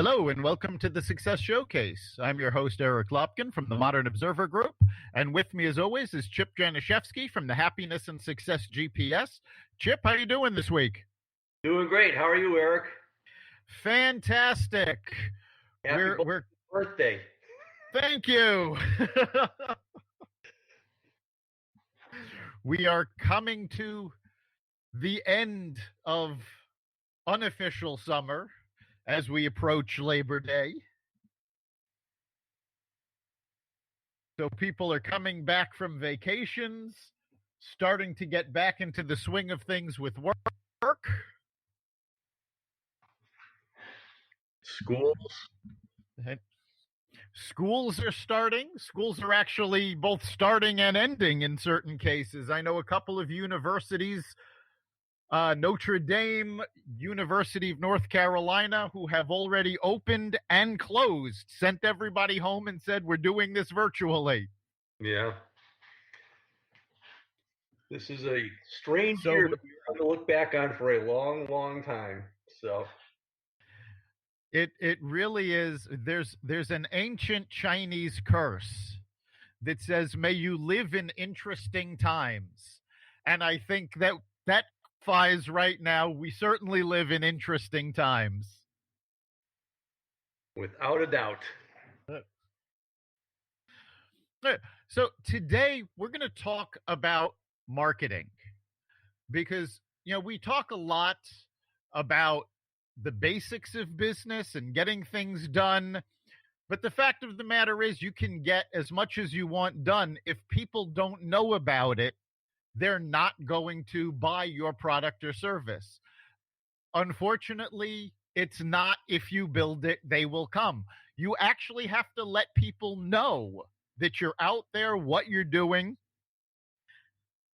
Hello and welcome to the Success Showcase. I'm your host, Eric Lopkin from the Modern Observer Group. And with me, as always, is Chip Janiszewski from the Happiness and Success GPS. Chip, how you doing this week? Doing great. How are you, Eric? Fantastic. Happy birthday. Thank you. We are coming to the end of unofficial summer as we approach Labor Day. So people are coming back from vacations, starting to get back into the swing of things with work. Schools are starting. Schools are actually both starting and ending in certain cases. I know a couple of universities, Notre Dame, University of North Carolina, who have already opened and closed, sent everybody home and said, we're doing this virtually. Yeah. This is a strange year that we're going to look back on for a long, long time. So it really is. There's an ancient Chinese curse that says, may you live in interesting times. And I think that applies right now. We certainly live in interesting times. Without a doubt. So today we're going to talk about marketing because, we talk a lot about the basics of business and getting things done. But the fact of the matter is you can get as much as you want done. If people don't know about it, they're not going to buy your product or service. Unfortunately, it's not if you build it, they will come. You actually have to let people know that you're out there, what you're doing.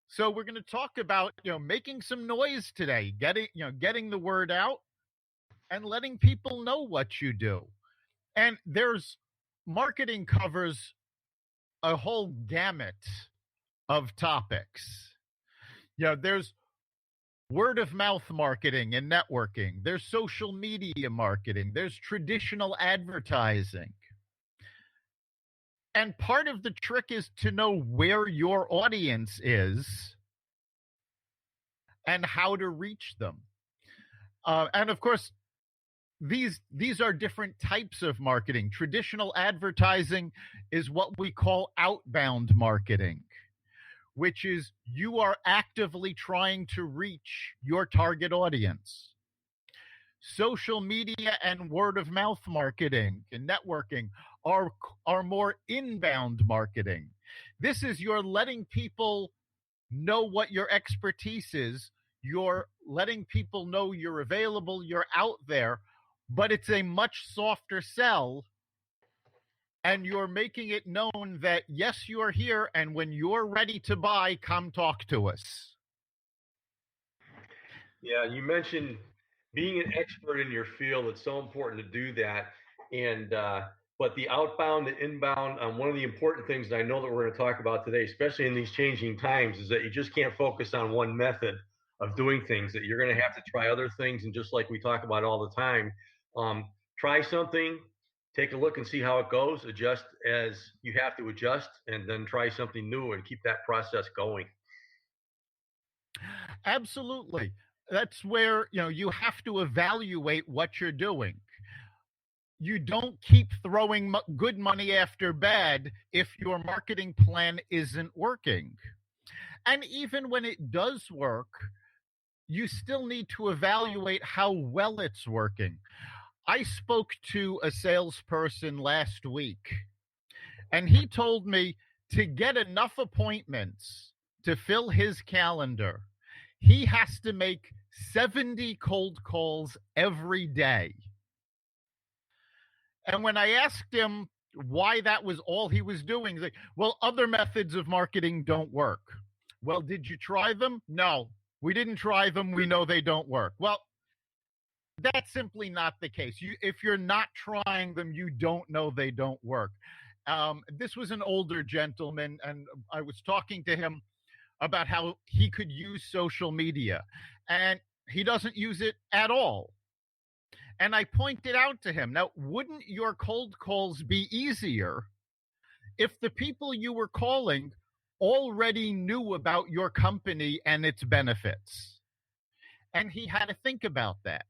So we're going to talk about, making some noise today, getting the word out and letting people know what you do. And marketing covers a whole gamut of topics. There's word of mouth marketing and networking. There's social media marketing. There's traditional advertising. And part of the trick is to know where your audience is and how to reach them. And of course, these are different types of marketing. Traditional advertising is what we call outbound marketing, which is you are actively trying to reach your target audience. Social media and word of mouth marketing and networking are more inbound marketing. This is you're letting people know what your expertise is. You're letting people know you're available, you're out there, but it's a much softer sell. And you're making it known that, yes, you're here. And when you're ready to buy, come talk to us. Yeah, you mentioned being an expert in your field. It's so important to do that. And but the outbound and inbound, one of the important things that I know that we're going to talk about today, especially in these changing times, is that you just can't focus on one method of doing things, that you're going to have to try other things. And just like we talk about all the time, try something, take a look and see how it goes, adjust as you have to adjust, and then try something new and keep that process going. Absolutely. That's where, you have to evaluate what you're doing. You don't keep throwing good money after bad if your marketing plan isn't working. And even when it does work, you still need to evaluate how well it's working. I spoke to a salesperson last week, and he told me to get enough appointments to fill his calendar, he has to make 70 cold calls every day. And when I asked him why that was all he was doing, he's like, well, other methods of marketing don't work. Well, did you try them? No, we didn't try them. We know they don't work. Well, that's simply not the case. If you're not trying them, you don't know they don't work. This was an older gentleman, and I was talking to him about how he could use social media, and he doesn't use it at all. And I pointed out to him, now, wouldn't your cold calls be easier if the people you were calling already knew about your company and its benefits? And he had to think about that.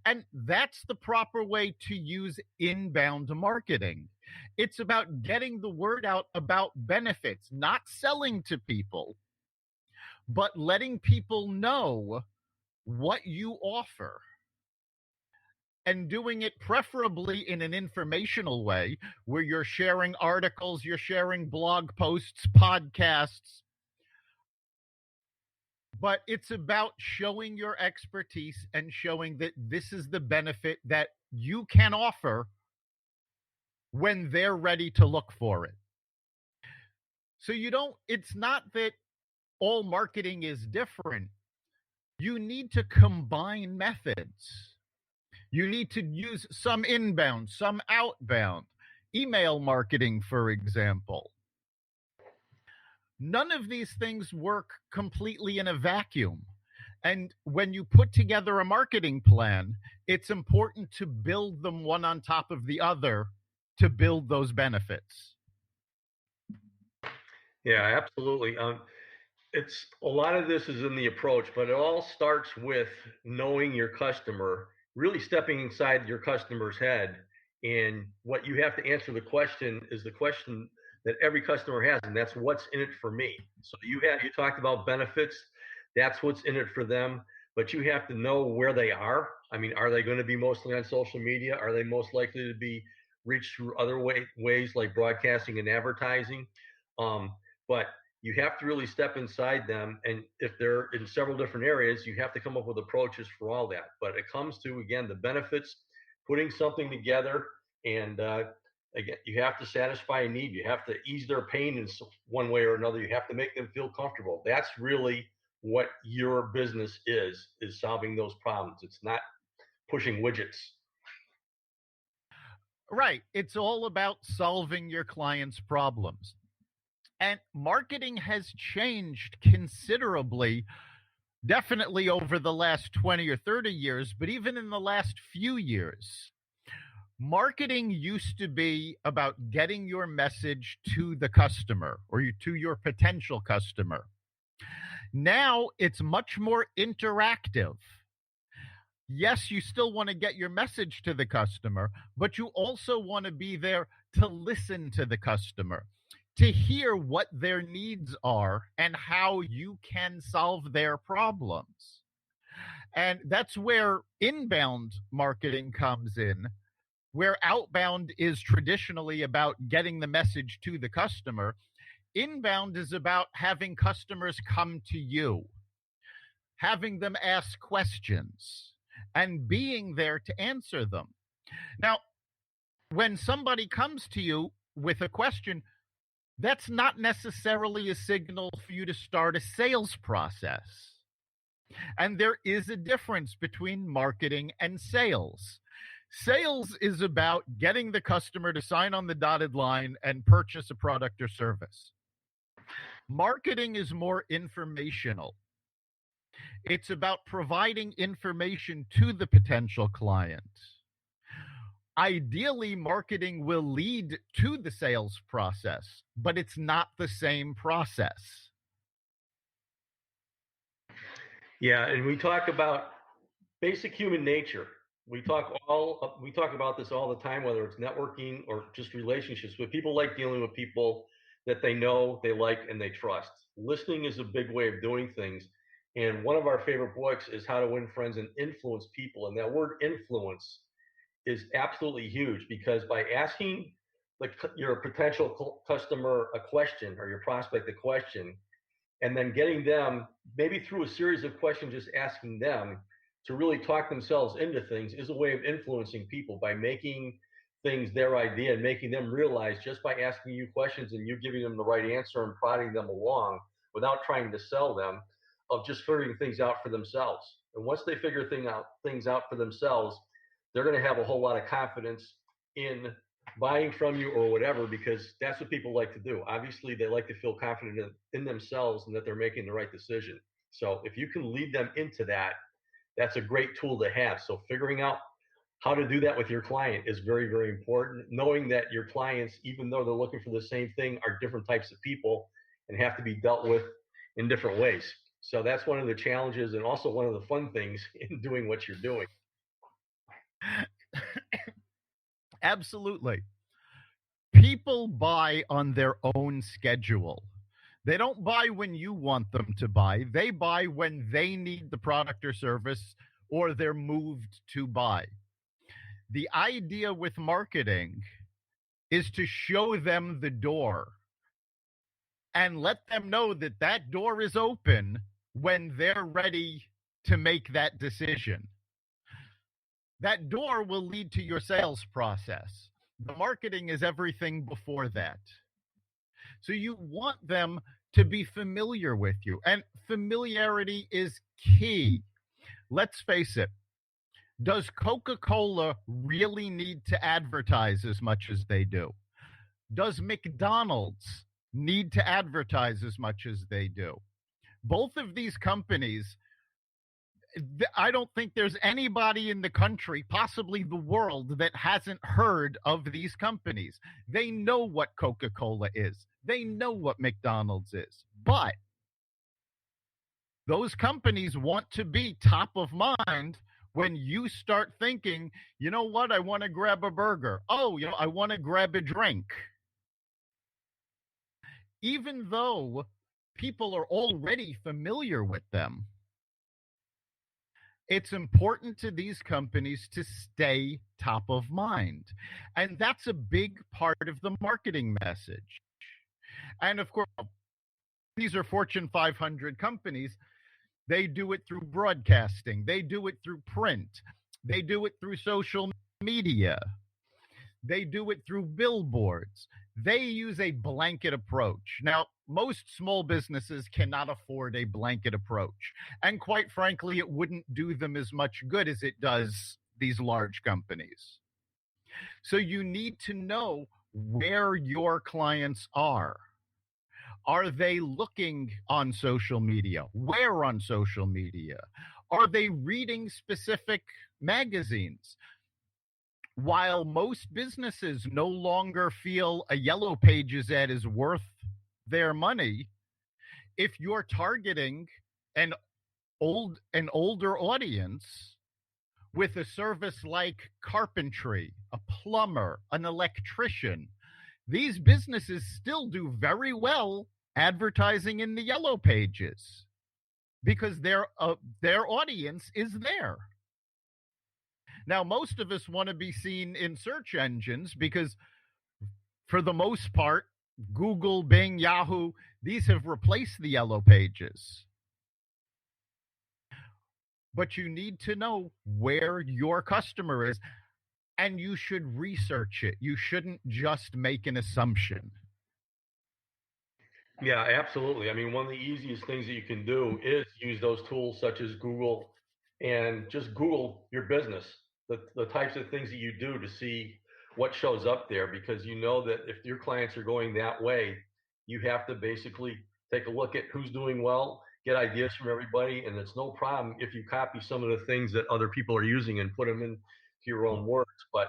And that's the proper way to use inbound marketing. It's about getting the word out about benefits, not selling to people, but letting people know what you offer, and doing it preferably in an informational way where you're sharing articles, you're sharing blog posts, podcasts. But it's about showing your expertise and showing that this is the benefit that you can offer when they're ready to look for it. So it's not that all marketing is different. You need to combine methods. You need to use some inbound, some outbound. Email marketing, for example. None of these things work completely in a vacuum. And when you put together a marketing plan, it's important to build them one on top of the other to build those benefits. Yeah, absolutely. It's a lot of this is in the approach, but it all starts with knowing your customer, really stepping inside your customer's head. And what you have to answer the question is the question that every customer has, and that's what's in it for me. So you talked about benefits, that's what's in it for them, but you have to know where they are. I mean, are they going to be mostly on social media? Are they most likely to be reached through other ways like broadcasting and advertising? But you have to really step inside them. And if they're in several different areas, you have to come up with approaches for all that. But it comes to, again, the benefits, putting something together. And again, you have to satisfy a need. You have to ease their pain in one way or another. You have to make them feel comfortable. That's really what your business is solving those problems. It's not pushing widgets. Right. It's all about solving your clients' problems. And marketing has changed considerably, definitely over the last 20 or 30 years, but even in the last few years. Marketing used to be about getting your message to the customer or to your potential customer. Now it's much more interactive. Yes, you still want to get your message to the customer, but you also want to be there to listen to the customer, to hear what their needs are and how you can solve their problems. And that's where inbound marketing comes in, where outbound is traditionally about getting the message to the customer. Inbound is about having customers come to you, having them ask questions, and being there to answer them. Now, when somebody comes to you with a question, that's not necessarily a signal for you to start a sales process. And there is a difference between marketing and sales. Sales is about getting the customer to sign on the dotted line and purchase a product or service. Marketing is more informational. It's about providing information to the potential client. Ideally, marketing will lead to the sales process, but it's not the same process. Yeah, and we talk about basic human nature. We talk about this all the time, whether it's networking or just relationships. But people like dealing with people that they know, they like, and they trust. Listening is a big way of doing things. And one of our favorite books is How to Win Friends and Influence People. And that word influence is absolutely huge because by asking your potential customer a question or your prospect a question, and then getting them maybe through a series of questions, just asking them to really talk themselves into things is a way of influencing people by making things their idea and making them realize just by asking you questions and you giving them the right answer and prodding them along without trying to sell them, of just figuring things out for themselves. And once they figure things out for themselves, they're going to have a whole lot of confidence in buying from you or whatever, because that's what people like to do. Obviously, they like to feel confident in themselves and that they're making the right decision. So if you can lead them into that, that's a great tool to have. So figuring out how to do that with your client is very, very important. Knowing that your clients, even though they're looking for the same thing, are different types of people and have to be dealt with in different ways. So that's one of the challenges and also one of the fun things in doing what you're doing. Absolutely. People buy on their own schedule. They don't buy when you want them to buy. They buy when they need the product or service or they're moved to buy. The idea with marketing is to show them the door and let them know that that door is open when they're ready to make that decision. That door will lead to your sales process. The marketing is everything before that. So you want them to be familiar with you, and familiarity is key. Let's face it. Does Coca-Cola really need to advertise as much as they do? Does McDonald's need to advertise as much as they do? Both of these companies, I don't think there's anybody in the country, possibly the world, that hasn't heard of these companies. They know what Coca-Cola is. They know what McDonald's is. But those companies want to be top of mind when you start thinking, you know what, I want to grab a burger. Oh, I want to grab a drink. Even though people are already familiar with them, it's important to these companies to stay top of mind. And that's a big part of the marketing message. And of course, these are Fortune 500 companies. They do it through broadcasting. They do it through print. They do it through social media. They do it through billboards. They use a blanket approach. Now, most small businesses cannot afford a blanket approach. And quite frankly, it wouldn't do them as much good as it does these large companies. So you need to know where your clients are. Are they looking on social media? Where on social media? Are they reading specific magazines? While most businesses no longer feel a Yellow Pages ad is worth their money, if you're targeting an older audience with a service like carpentry, a plumber, an electrician, these businesses still do very well advertising in the Yellow Pages because their audience is there. Now, most of us want to be seen in search engines because, for the most part, Google, Bing, Yahoo, these have replaced the Yellow Pages. But you need to know where your customer is, and you should research it. You shouldn't just make an assumption. Yeah, absolutely. I mean, one of the easiest things that you can do is use those tools such as Google and just Google your business, the types of things that you do to see what shows up there, because you know that if your clients are going that way, you have to basically take a look at who's doing well, get ideas from everybody, and it's no problem if you copy some of the things that other people are using and put them into your own words. But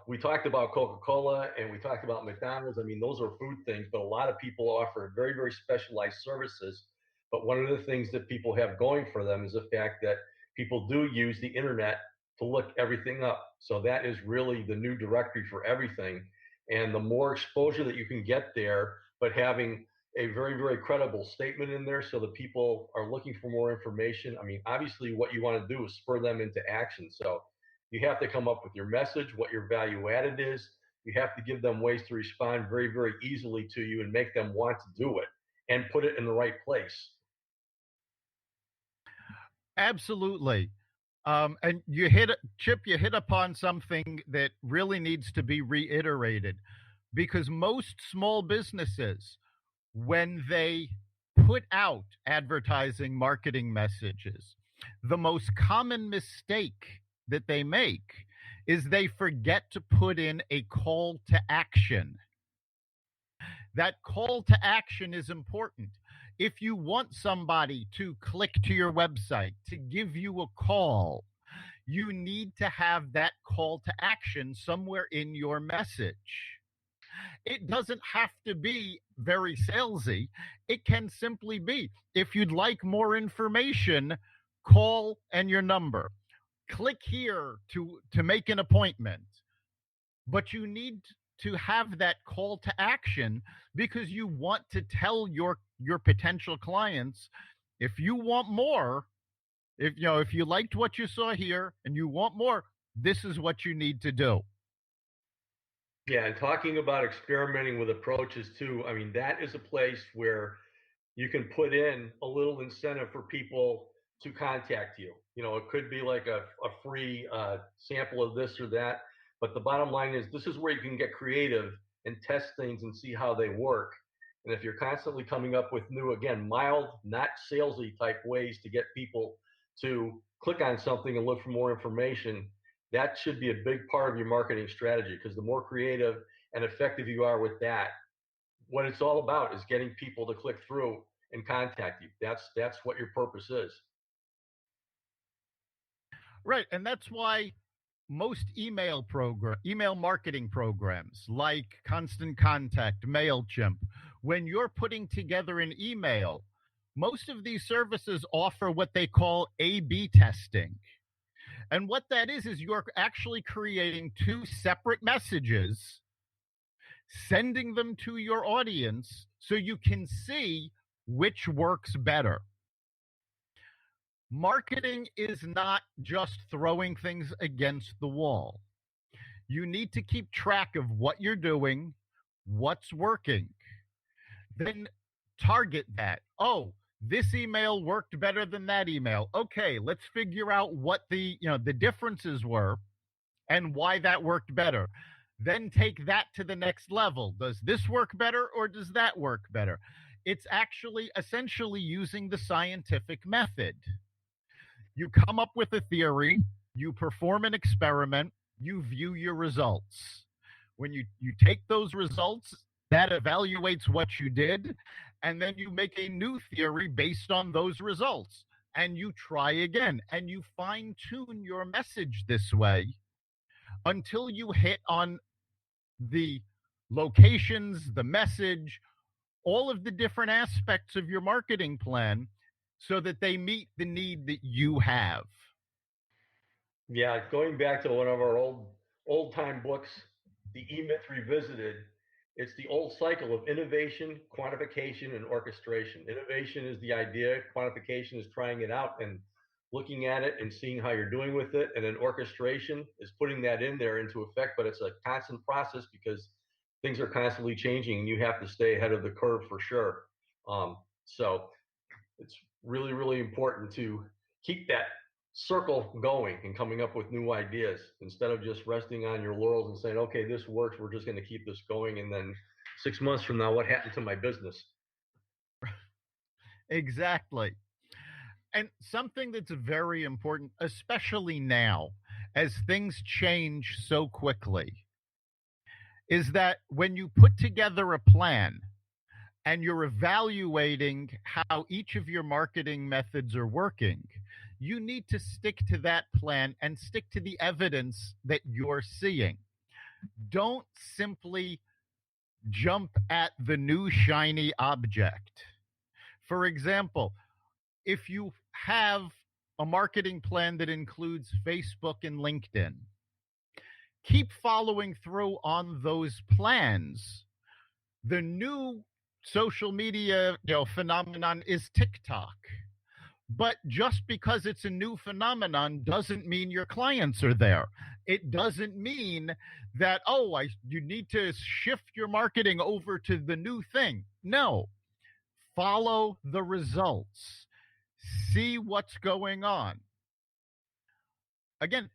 we talked about Coca-Cola and we talked about McDonald's. I mean, those are food things, but a lot of people offer very, very specialized services. But one of the things that people have going for them is the fact that people do use the internet to look everything up. So that is really the new directory for everything. And the more exposure that you can get there, but having a very, very credible statement in there so that people are looking for more information. I mean, obviously, what you want to do is spur them into action. So you have to come up with your message, what your value added is. You have to give them ways to respond very, very easily to you and make them want to do it and put it in the right place. Absolutely. And Chip, you hit upon something that really needs to be reiterated, because most small businesses, when they put out advertising marketing messages, the most common mistake that they make is they forget to put in a call to action. That call to action is important. If you want somebody to click to your website, to give you a call, You need to have that call to action somewhere in your message. It doesn't have to be very salesy. It can simply be, if you'd like more information, call and your number. Click here to make an appointment. But you need to have that call to action because you want to tell your potential clients, if you want more, if you liked what you saw here and you want more, this is what you need to do. Yeah, and talking about experimenting with approaches too, I mean, that is a place where you can put in a little incentive for people to contact you. It could be like a free sample of this or that. But the bottom line is, this is where you can get creative and test things and see how they work. And if you're constantly coming up with new, again, mild, not salesy type ways to get people to click on something and look for more information, that should be a big part of your marketing strategy, because the more creative and effective you are with that, what it's all about is getting people to click through and contact you. That's what your purpose is. Right. And that's why most email marketing programs like Constant Contact, MailChimp, when you're putting together an email, most of these services offer what they call A/B testing. And what that is you're actually creating two separate messages, sending them to your audience so you can see which works better. Marketing is not just throwing things against the wall. You need to keep track of what you're doing, what's working. Then target that. Oh, this email worked better than that email. Okay, let's figure out what the differences were and why that worked better. Then take that to the next level. Does this work better or does that work better? It's actually essentially using the scientific method. You come up with a theory, you perform an experiment, you view your results. When you take those results, that evaluates what you did, and then you make a new theory based on those results. And you try again, and you fine tune your message this way until you hit on the locations, the message, all of the different aspects of your marketing plan so that they meet the need that you have. Yeah, going back to one of our old time books, The E-Myth Revisited, it's the old cycle of innovation, quantification, and orchestration. Innovation is the idea, quantification is trying it out and looking at it and seeing how you're doing with it, and then orchestration is putting that in there into effect. But it's a constant process because things are constantly changing and you have to stay ahead of the curve for sure. So it's really, really important to keep that circle going and coming up with new ideas instead of just resting on your laurels and saying, okay, this works, we're just going to keep this going, and then 6 months from now, what happened to my business? Exactly. And something that's very important, especially now, as things change so quickly, is that when you put together a plan and you're evaluating how each of your marketing methods are working, you need to stick to that plan and stick to the evidence that you're seeing. Don't simply jump at the new shiny object. For example, if you have a marketing plan that includes Facebook and LinkedIn, keep following through on those plans. The new social media phenomenon is TikTok. But just because it's a new phenomenon doesn't mean your clients are there. It doesn't mean that, you need to shift your marketing over to the new thing. No, follow the results. See what's going on. Again,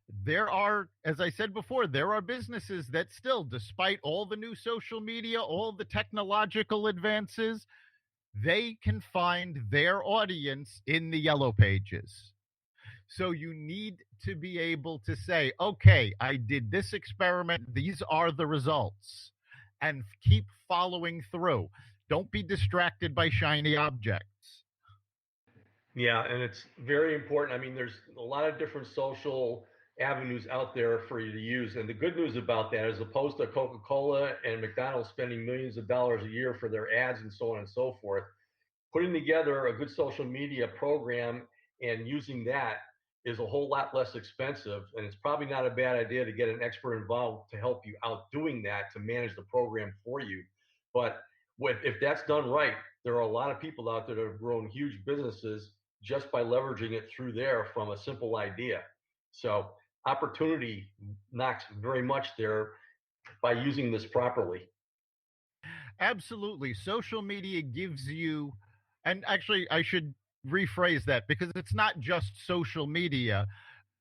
as I said before, there are businesses that still, despite all the new social media, all the technological advances, they can find their audience in the yellow pages. So you need to be able to say, okay, I did this experiment. These are the results. And keep following through. Don't be distracted by shiny objects. Yeah, and it's very important. I mean, there's a lot of different social avenues out there for you to use. And the good news about that, as opposed to Coca-Cola and McDonald's spending millions of dollars a year for their ads and so on and so forth, putting together a good social media program and using that is a whole lot less expensive. And it's probably not a bad idea to get an expert involved to help you out doing that, to manage the program for you. But if that's done right, there are a lot of people out there that have grown huge businesses just by leveraging it through there from a simple idea. So opportunity knocks very much there by using this properly. Absolutely. Social media gives you, and actually, I should rephrase that because it's not just social media,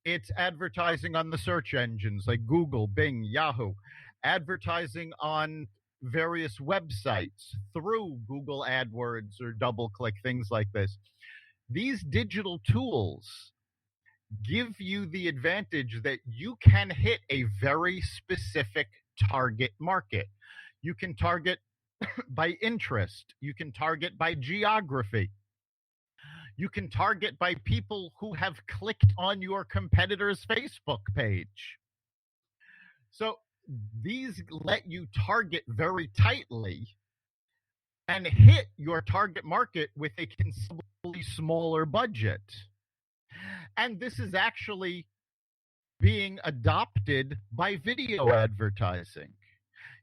it's advertising on the search engines like Google, Bing, Yahoo, advertising on various websites through Google AdWords or DoubleClick, things like this. These digital tools give you the advantage that you can hit a very specific target market. You can target by interest, you can target by geography, you can target by people who have clicked on your competitor's Facebook page. So these let you target very tightly and hit your target market with a considerably smaller budget. And this is actually being adopted by video advertising.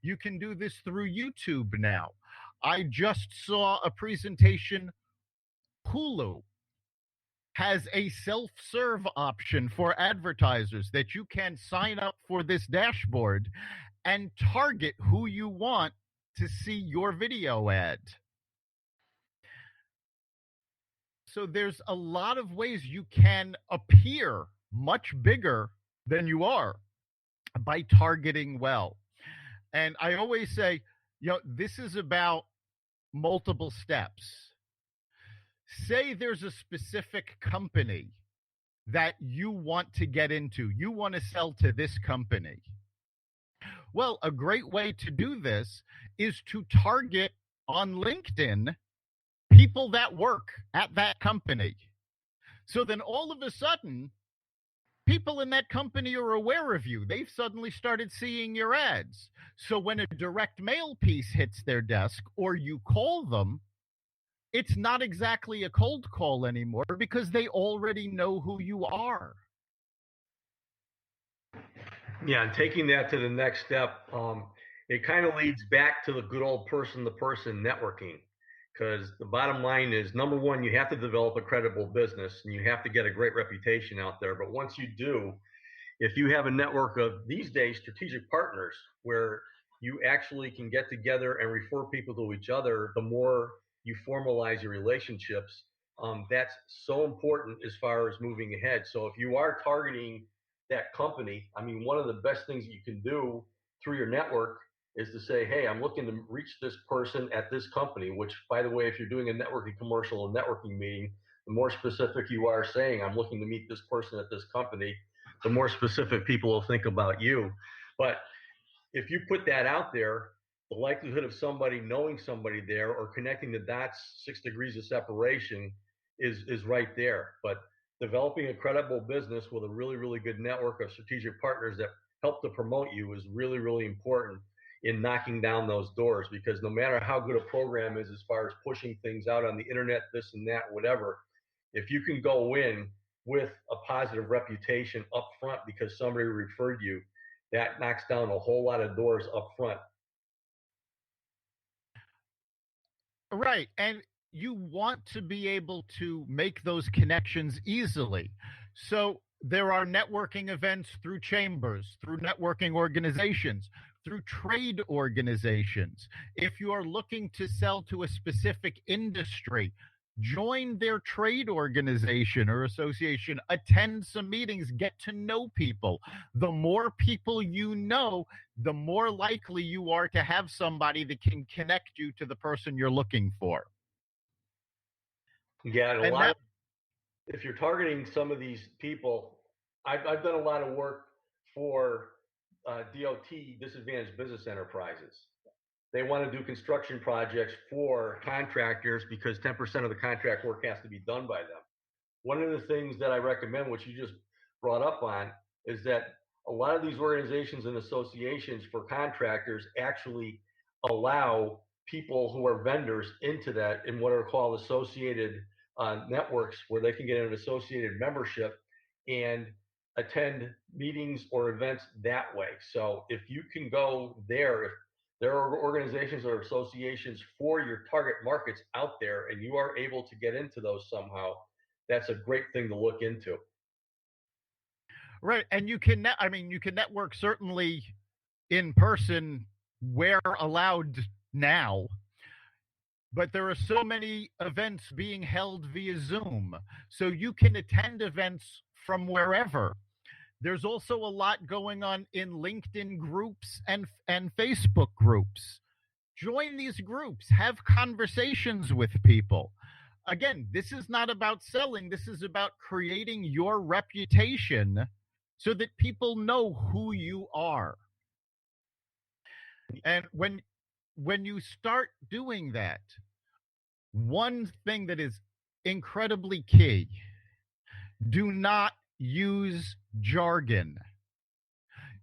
You can do this through YouTube now. I just saw a presentation. Hulu has a self serve option for advertisers that you can sign up for this dashboard and target who you want to see your video ad. So there's a lot of ways you can appear much bigger than you are by targeting well. And I always say, this is about multiple steps. Say there's a specific company that you want to get into, you want to sell to this company. Well, a great way to do this is to target on LinkedIn people that work at that company. So then all of a sudden, people in that company are aware of you. They've suddenly started seeing your ads. So when a direct mail piece hits their desk or you call them, it's not exactly a cold call anymore because they already know who you are. Yeah, and taking that to the next step, it kind of leads back to the good old person-to-person networking. Because the bottom line is, number one, you have to develop a credible business and you have to get a great reputation out there. But once you do, if you have a network of these days strategic partners where you actually can get together and refer people to each other, the more you formalize your relationships, that's so important as far as moving ahead. So if you are targeting that company, I mean, one of the best things you can do through your network is to say, hey, I'm looking to reach this person at this company, which, by the way, if you're doing a networking commercial or networking meeting, the more specific you are saying, I'm looking to meet this person at this company, the more specific people will think about you. But if you put that out there, the likelihood of somebody knowing somebody there or connecting the dots 6 degrees of separation is right there. But developing a credible business with a really, really good network of strategic partners that help to promote you is really, really important in knocking down those doors, because no matter how good a program is as far as pushing things out on the internet, this and that, whatever, if you can go in with a positive reputation up front because somebody referred you, that knocks down a whole lot of doors up front. Right. And you want to be able to make those connections easily. So there are networking events through chambers, through networking organizations, through trade organizations. If you are looking to sell to a specific industry, join their trade organization or association, attend some meetings, get to know people. The more people you know, the more likely you are to have somebody that can connect you to the person you're looking for. Yeah, and a And lot that of, if you're targeting some of these people, I've done a lot of work for DOT, disadvantaged business enterprises. They want to do construction projects for contractors because 10% of the contract work has to be done by them. One of the things that I recommend, which you just brought up on, is that a lot of these organizations and associations for contractors actually allow people who are vendors into that in what are called associated networks, where they can get an associated membership and attend meetings or events that way. So if you can go there, if there are organizations or associations for your target markets out there and you are able to get into those somehow, that's a great thing to look into. Right. And you can, I mean, you can network certainly in person where allowed now, but there are so many events being held via Zoom. So you can attend events from wherever. There's also a lot going on in LinkedIn groups and Facebook groups. Join these groups, have conversations with people. Again, this is not about selling, this is about creating your reputation so that people know who you are. And when you start doing that, one thing that is incredibly key, do not use jargon.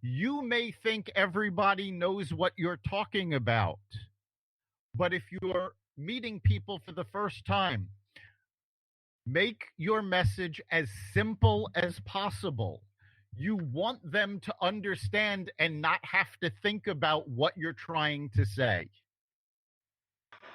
You may think everybody knows what you're talking about, but if you're meeting people for the first time, make your message as simple as possible. You want them to understand and not have to think about what you're trying to say.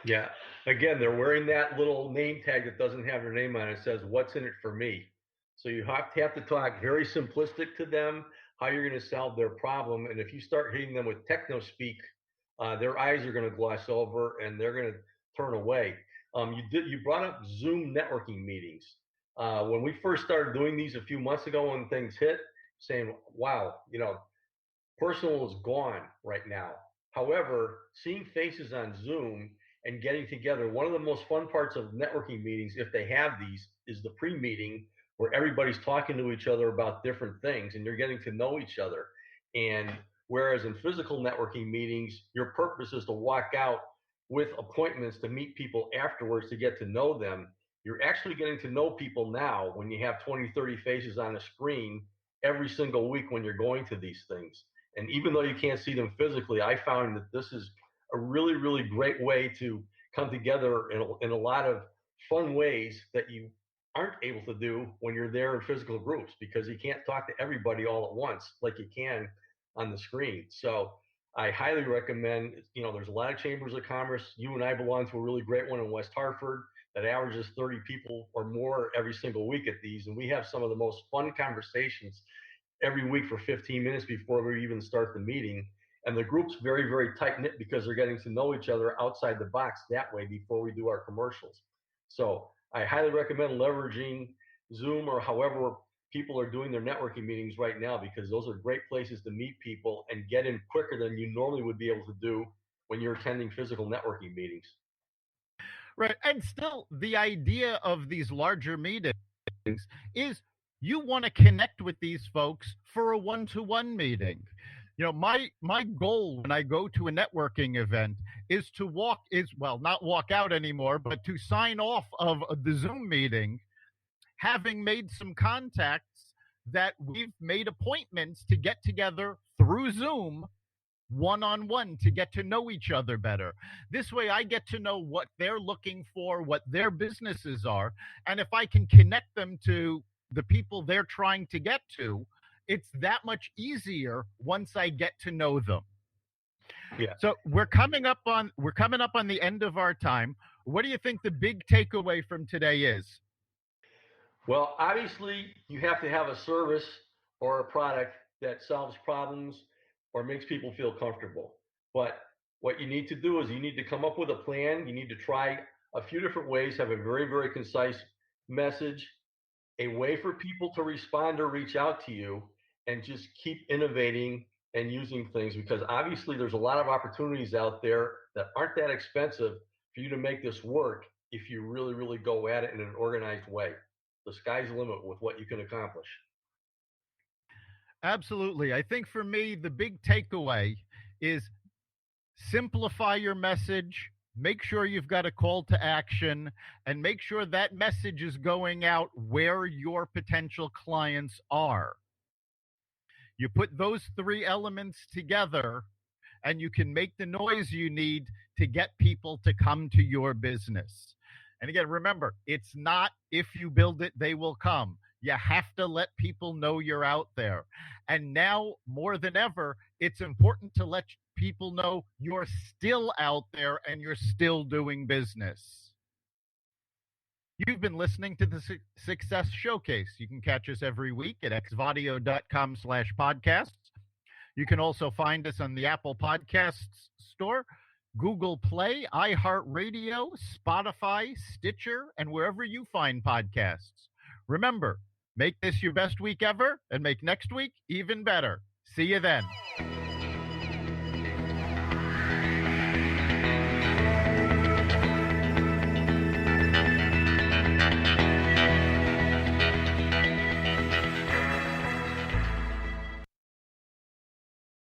Yeah. Again, they're wearing that little name tag that doesn't have their name on it. It says, "What's in it for me?" So you have to talk very simplistic to them, how you're going to solve their problem. And if you start hitting them with techno speak, their eyes are going to gloss over and they're going to turn away. You brought up Zoom networking meetings. When we first started doing these a few months ago, when things hit, saying, "Wow, personal is gone right now." However, seeing faces on Zoom and getting together, one of the most fun parts of networking meetings, if they have these, is the pre meeting where everybody's talking to each other about different things and you're getting to know each other. And whereas in physical networking meetings, your purpose is to walk out with appointments to meet people afterwards to get to know them, you're actually getting to know people now when you have 20, 30 faces on a screen every single week when you're going to these things. And even though you can't see them physically, I found that this is a really, really great way to come together in a lot of fun ways that you aren't able to do when you're there in physical groups, because you can't talk to everybody all at once like you can on the screen. So I highly recommend, there's a lot of chambers of commerce. You and I belong to a really great one in West Hartford that averages 30 people or more every single week at these. And we have some of the most fun conversations every week for 15 minutes before we even start the meeting. And the group's very, very tight knit because they're getting to know each other outside the box that way before we do our commercials. So I highly recommend leveraging Zoom or however people are doing their networking meetings right now, because those are great places to meet people and get in quicker than you normally would be able to do when you're attending physical networking meetings. Right. And still, the idea of these larger meetings is you want to connect with these folks for a one-to-one meeting. My goal when I go to a networking event is to not walk out anymore, but to sign off of the Zoom meeting, having made some contacts that we've made appointments to get together through Zoom one on one to get to know each other better. This way, I get to know what they're looking for, what their businesses are. And if I can connect them to the people they're trying to get to, it's that much easier once I get to know them. Yeah. So we're coming up on the end of our time. What do you think the big takeaway from today is? Well, obviously, you have to have a service or a product that solves problems or makes people feel comfortable. But what you need to do is you need to come up with a plan. You need to try a few different ways, have a very, very concise message, a way for people to respond or reach out to you, and just keep innovating and using things, because obviously there's a lot of opportunities out there that aren't that expensive for you to make this work if you really, really go at it in an organized way. The sky's the limit with what you can accomplish. Absolutely. I think for me, the big takeaway is simplify your message, make sure you've got a call to action, and make sure that message is going out where your potential clients are. You put those three elements together, and you can make the noise you need to get people to come to your business. And again, remember, it's not if you build it, they will come. You have to let people know you're out there. And now more than ever, it's important to let people know you're still out there and you're still doing business. You've been listening to the Success Showcase. You can catch us every week at xvadio.com/podcasts. You can also find us on the Apple Podcasts store, Google Play, iHeartRadio, Spotify, Stitcher, and wherever you find podcasts. Remember, make this your best week ever and make next week even better. See you then.